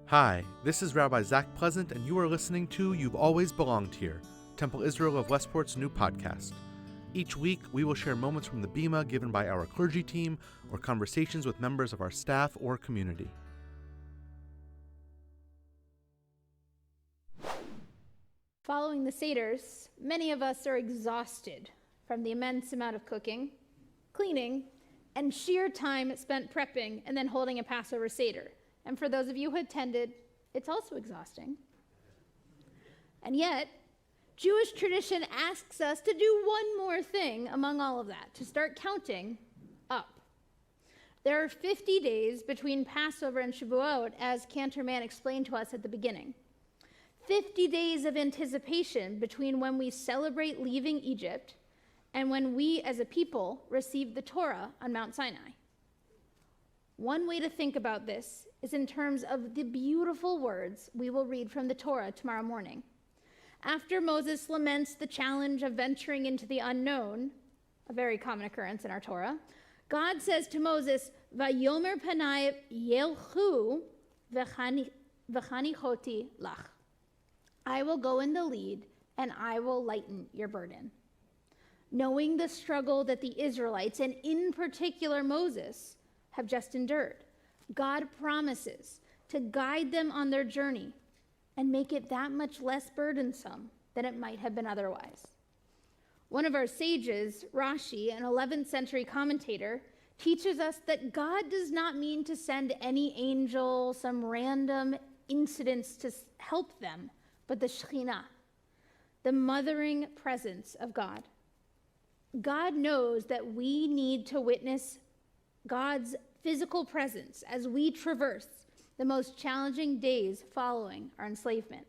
Hi, this is Rabbi Zach Pleasant, and you are listening to You've Always Belonged Here, Temple Israel of Westport's new podcast. Each week, we will share moments from the Bima given by our clergy team or conversations with members of our staff or community. Following the Seders, many of us are exhausted from the immense amount of cooking, cleaning, and sheer time spent prepping and then holding a Passover Seder. And for those of you who attended, it's also exhausting. And yet, Jewish tradition asks us to do one more thing among all of that, to start counting up. There are 50 days between Passover and Shavuot, as Cantorman explained to us at the beginning. 50 days of anticipation between when we celebrate leaving Egypt and when we as a people receive the Torah on Mount Sinai. One way to think about this is in terms of the beautiful words we will read from the Torah tomorrow morning. After Moses laments the challenge of venturing into the unknown, a very common occurrence in our Torah, God says to Moses, "Vayomer panai yelchu v'chanichoti lach." I will go in the lead and I will lighten your burden. Knowing the struggle that the Israelites, and in particular Moses, have just endured, God promises to guide them on their journey and make it that much less burdensome than it might have been otherwise. One of our sages, Rashi, an 11th century commentator, teaches us that God does not mean to send any angel, some random incidents to help them, but the Shekhinah, the mothering presence of God. God knows that we need to witness God's physical presence as we traverse the most challenging days following our enslavement.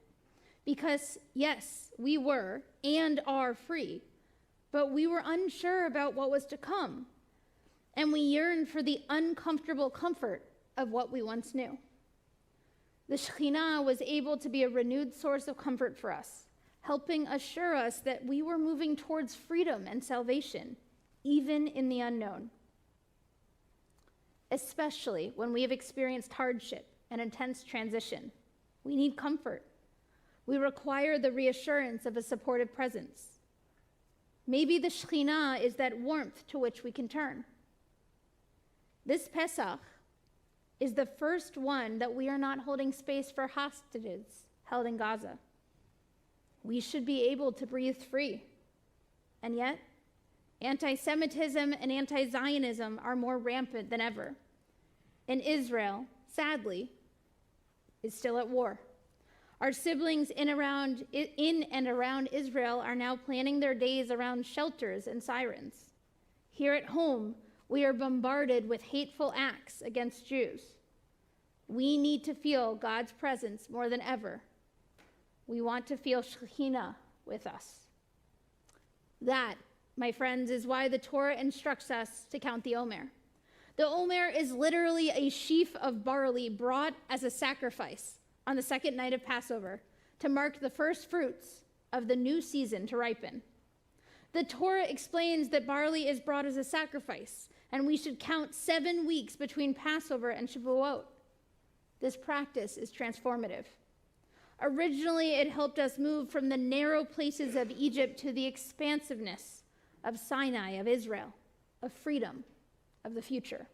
Because, yes, we were and are free, but we were unsure about what was to come, and we yearned for the uncomfortable comfort of what we once knew. The Shekhinah was able to be a renewed source of comfort for us, helping assure us that we were moving towards freedom and salvation, even in the unknown. Especially when we have experienced hardship and intense transition, we need comfort. We require the reassurance of a supportive presence. Maybe the Shekhinah is that warmth to which we can turn. This Pesach is the first one that we are not holding space for hostages held in Gaza. We should be able to breathe free. And yet, anti-Semitism and anti-Zionism are more rampant than ever. And Israel, sadly, is still at war. Our siblings in and around Israel are now planning their days around shelters and sirens. Here at home, we are bombarded with hateful acts against Jews. We need to feel God's presence more than ever. We want to feel Shekhinah with us. That, my friends, is why the Torah instructs us to count the Omer. The Omer is literally a sheaf of barley brought as a sacrifice on the second night of Passover to mark the first fruits of the new season to ripen. The Torah explains that barley is brought as a sacrifice, and we should count 7 weeks between Passover and Shavuot. This practice is transformative. Originally, it helped us move from the narrow places of Egypt to the expansiveness of Sinai, of Israel, of freedom, of the future.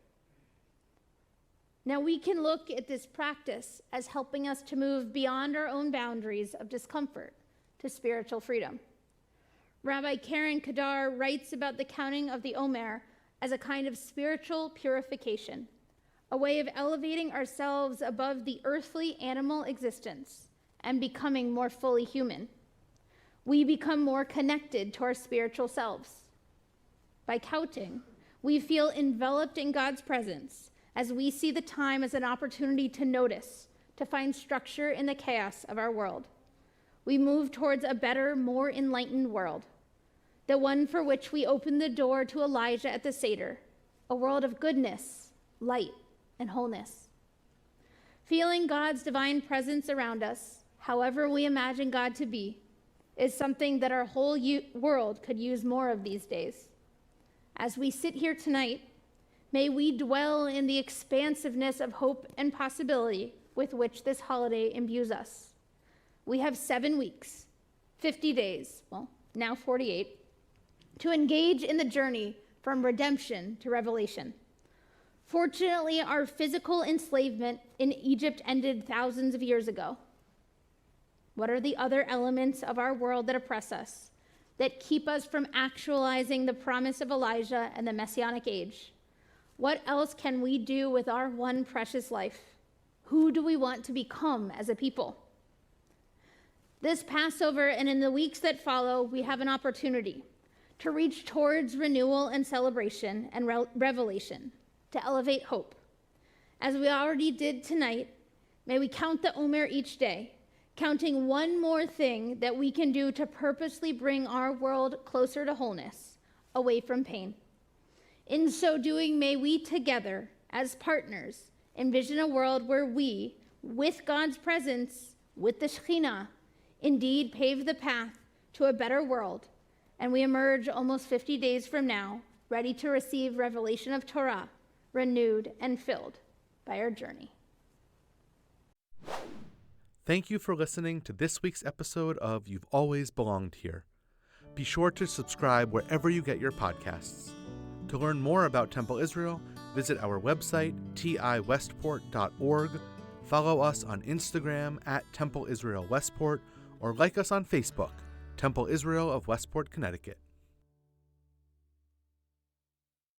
Now we can look at this practice as helping us to move beyond our own boundaries of discomfort to spiritual freedom. Rabbi Karen Kadar writes about the counting of the Omer as a kind of spiritual purification, a way of elevating ourselves above the earthly animal existence and becoming more fully human. We become more connected to our spiritual selves. By counting, we feel enveloped in God's presence as we see the time as an opportunity to notice, to find structure in the chaos of our world. We move towards a better, more enlightened world, the one for which we opened the door to Elijah at the Seder, a world of goodness, light, and wholeness. Feeling God's divine presence around us, however we imagine God to be, is something that our whole world could use more of these days. As we sit here tonight, may we dwell in the expansiveness of hope and possibility with which this holiday imbues us. We have 7 weeks, 50 days, well, now 48, to engage in the journey from redemption to revelation. Fortunately, our physical enslavement in Egypt ended thousands of years ago. What are the other elements of our world that oppress us, that keep us from actualizing the promise of Elijah and the Messianic age? What else can we do with our one precious life? Who do we want to become as a people? This Passover and in the weeks that follow, we have an opportunity to reach towards renewal and celebration and revelation, to elevate hope. As we already did tonight, may we count the Omer each day, counting one more thing that we can do to purposely bring our world closer to wholeness, away from pain. In so doing, may we together, as partners, envision a world where we, with God's presence, with the Shekhinah, indeed pave the path to a better world, and we emerge almost 50 days from now, ready to receive revelation of Torah, renewed and filled by our journey. Thank you for listening to this week's episode of You've Always Belonged Here. Be sure to subscribe wherever you get your podcasts. To learn more about Temple Israel, visit our website, tiwestport.org, follow us on Instagram at Temple Israel Westport, or like us on Facebook, Temple Israel of Westport, Connecticut.